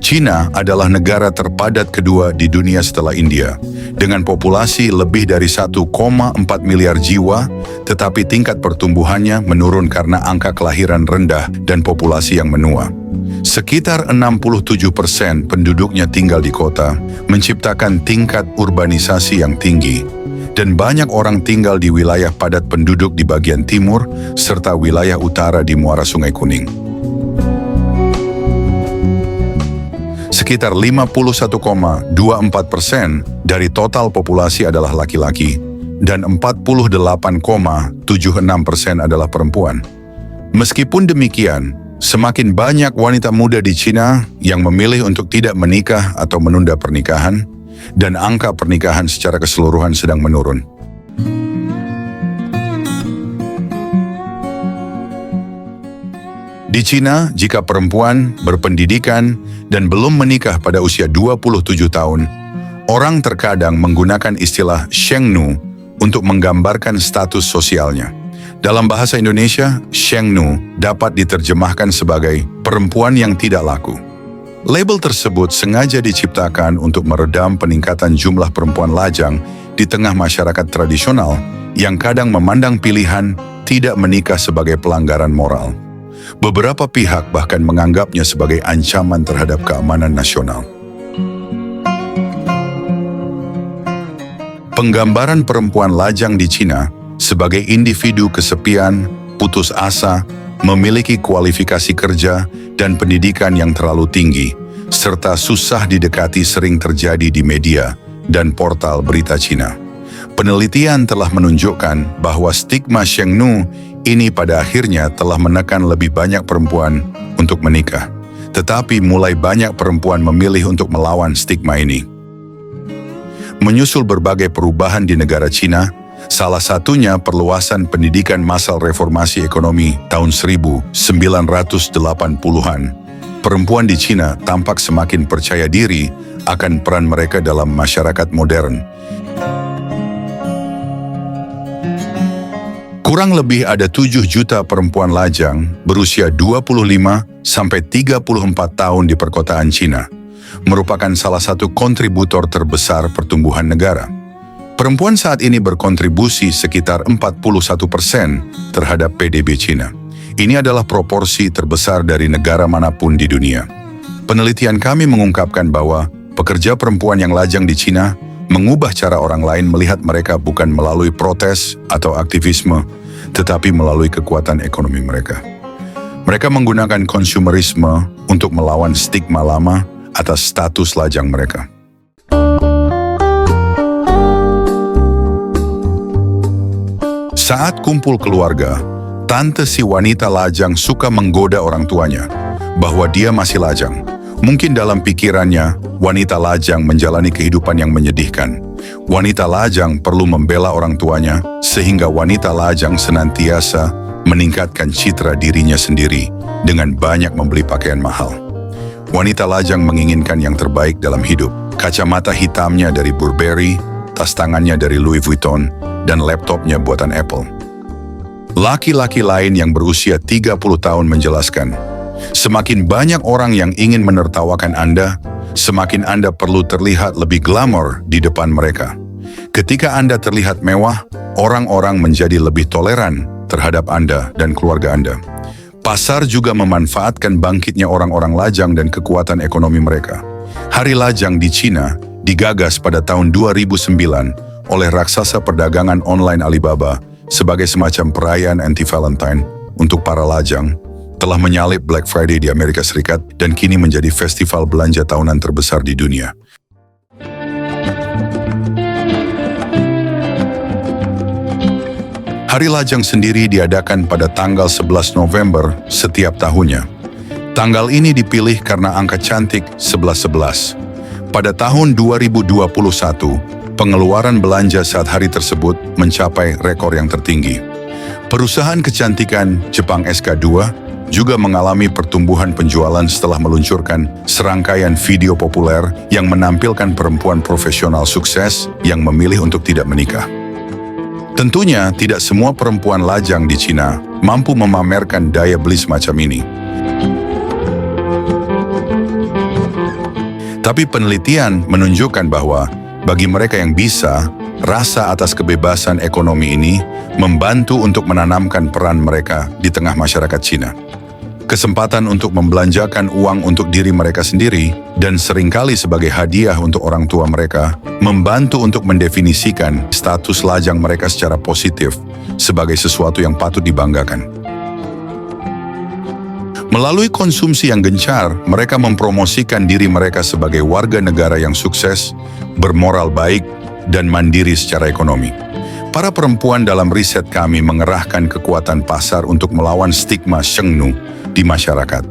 China adalah negara terpadat kedua di dunia setelah India, dengan populasi lebih dari 1,4 miliar jiwa, tetapi tingkat pertumbuhannya menurun karena angka kelahiran rendah dan populasi yang menua. Sekitar 67% penduduknya tinggal di kota, menciptakan tingkat urbanisasi yang tinggi, dan banyak orang tinggal di wilayah padat penduduk di bagian timur, serta wilayah utara di muara Sungai Kuning. Sekitar 51,24% dari total populasi adalah laki-laki dan 48,76% adalah perempuan. Meskipun demikian, semakin banyak wanita muda di China yang memilih untuk tidak menikah atau menunda pernikahan, dan angka pernikahan secara keseluruhan sedang menurun. Di China, jika perempuan berpendidikan dan belum menikah pada usia 27 tahun, orang terkadang menggunakan istilah shengnu untuk menggambarkan status sosialnya. Dalam bahasa Indonesia, shengnu dapat diterjemahkan sebagai perempuan yang tidak laku. Label tersebut sengaja diciptakan untuk meredam peningkatan jumlah perempuan lajang di tengah masyarakat tradisional yang kadang memandang pilihan tidak menikah sebagai pelanggaran moral. Beberapa pihak bahkan menganggapnya sebagai ancaman terhadap keamanan nasional. Penggambaran perempuan lajang di China sebagai individu kesepian, putus asa, memiliki kualifikasi kerja dan pendidikan yang terlalu tinggi, serta susah didekati sering terjadi di media dan portal berita China. Penelitian telah menunjukkan bahwa stigma shengnu ini pada akhirnya telah menekan lebih banyak perempuan untuk menikah. Tetapi mulai banyak perempuan memilih untuk melawan stigma ini. Menyusul berbagai perubahan di negara China, salah satunya perluasan pendidikan massal reformasi ekonomi tahun 1980-an, perempuan di China tampak semakin percaya diri akan peran mereka dalam masyarakat modern. Kurang lebih ada 7 juta perempuan lajang berusia 25 sampai 34 tahun di perkotaan China, merupakan salah satu kontributor terbesar pertumbuhan negara. Perempuan saat ini berkontribusi sekitar 41% terhadap PDB China. Ini adalah proporsi terbesar dari negara manapun di dunia. Penelitian kami mengungkapkan bahwa pekerja perempuan yang lajang di China mengubah cara orang lain melihat mereka bukan melalui protes atau aktivisme, tetapi melalui kekuatan ekonomi mereka. Mereka menggunakan konsumerisme untuk melawan stigma lama atas status lajang mereka. Saat kumpul keluarga, tante si wanita lajang suka menggoda orang tuanya bahwa dia masih lajang. Mungkin dalam pikirannya, wanita lajang menjalani kehidupan yang menyedihkan. Wanita lajang perlu membela orang tuanya, sehingga wanita lajang senantiasa meningkatkan citra dirinya sendiri dengan banyak membeli pakaian mahal. Wanita lajang menginginkan yang terbaik dalam hidup. Kacamata hitamnya dari Burberry, tas tangannya dari Louis Vuitton, dan laptopnya buatan Apple. Laki-laki lain yang berusia 30 tahun menjelaskan, semakin banyak orang yang ingin menertawakan Anda, semakin Anda perlu terlihat lebih glamor di depan mereka. Ketika Anda terlihat mewah, orang-orang menjadi lebih toleran terhadap Anda dan keluarga Anda. Pasar juga memanfaatkan bangkitnya orang-orang lajang dan kekuatan ekonomi mereka. Hari Lajang di China digagas pada tahun 2009 oleh raksasa perdagangan online Alibaba sebagai semacam perayaan anti-Valentine untuk para lajang, telah menyalip Black Friday di Amerika Serikat dan kini menjadi festival belanja tahunan terbesar di dunia. Hari Lajang sendiri diadakan pada tanggal 11 November setiap tahunnya. Tanggal ini dipilih karena angka cantik 1111. Pada tahun 2021, pengeluaran belanja saat hari tersebut mencapai rekor yang tertinggi. Perusahaan kecantikan Jepang SK2 juga mengalami pertumbuhan penjualan setelah meluncurkan serangkaian video populer yang menampilkan perempuan profesional sukses yang memilih untuk tidak menikah. Tentunya tidak semua perempuan lajang di Cina mampu memamerkan daya beli semacam ini. Tapi penelitian menunjukkan bahwa bagi mereka yang bisa, rasa atas kebebasan ekonomi ini membantu untuk menanamkan peran mereka di tengah masyarakat Cina. Kesempatan untuk membelanjakan uang untuk diri mereka sendiri dan seringkali sebagai hadiah untuk orang tua mereka membantu untuk mendefinisikan status lajang mereka secara positif sebagai sesuatu yang patut dibanggakan. Melalui konsumsi yang gencar, mereka mempromosikan diri mereka sebagai warga negara yang sukses, bermoral baik, dan mandiri secara ekonomi. Para perempuan dalam riset kami mengerahkan kekuatan pasar untuk melawan stigma Shengnu di masyarakat.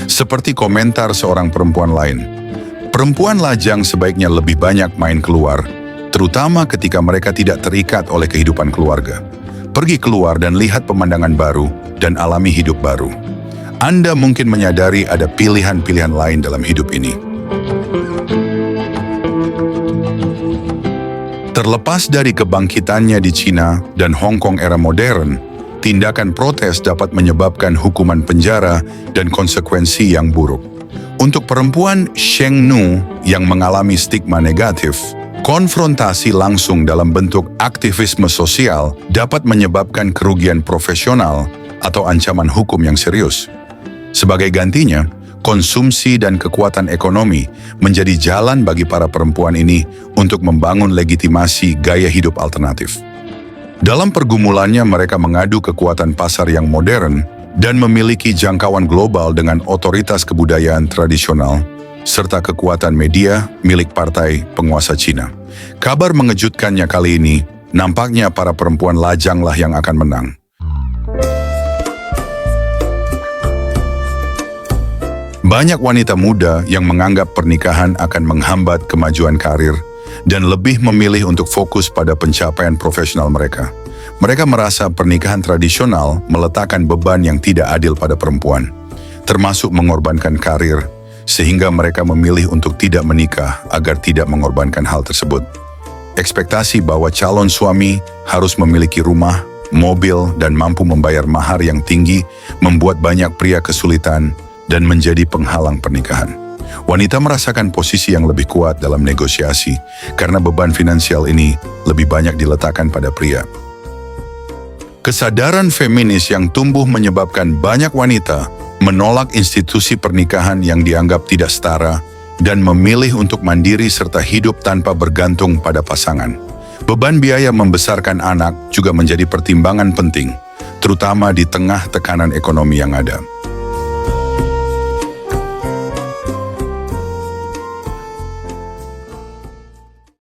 Seperti komentar seorang perempuan lain, perempuan lajang sebaiknya lebih banyak main keluar, terutama ketika mereka tidak terikat oleh kehidupan keluarga. Pergi keluar dan lihat pemandangan baru dan alami hidup baru. Anda mungkin menyadari ada pilihan-pilihan lain dalam hidup ini. Terlepas dari kebangkitannya di Cina dan Hong Kong era modern, tindakan protes dapat menyebabkan hukuman penjara dan konsekuensi yang buruk. Untuk perempuan Shengnu yang mengalami stigma negatif, konfrontasi langsung dalam bentuk aktivisme sosial dapat menyebabkan kerugian profesional atau ancaman hukum yang serius. Sebagai gantinya, konsumsi dan kekuatan ekonomi menjadi jalan bagi para perempuan ini untuk membangun legitimasi gaya hidup alternatif. Dalam pergumulannya, mereka mengadu kekuatan pasar yang modern dan memiliki jangkauan global dengan otoritas kebudayaan tradisional, serta kekuatan media milik partai penguasa Cina. Kabar mengejutkannya kali ini, nampaknya para perempuan lajanglah yang akan menang. Banyak wanita muda yang menganggap pernikahan akan menghambat kemajuan karir dan lebih memilih untuk fokus pada pencapaian profesional mereka. Mereka merasa pernikahan tradisional meletakkan beban yang tidak adil pada perempuan, termasuk mengorbankan karir, sehingga mereka memilih untuk tidak menikah agar tidak mengorbankan hal tersebut. Ekspektasi bahwa calon suami harus memiliki rumah, mobil, dan mampu membayar mahar yang tinggi membuat banyak pria kesulitan dan menjadi penghalang pernikahan. Wanita merasakan posisi yang lebih kuat dalam negosiasi karena beban finansial ini lebih banyak diletakkan pada pria. Kesadaran feminis yang tumbuh menyebabkan banyak wanita menolak institusi pernikahan yang dianggap tidak setara dan memilih untuk mandiri serta hidup tanpa bergantung pada pasangan. Beban biaya membesarkan anak juga menjadi pertimbangan penting, terutama di tengah tekanan ekonomi yang ada.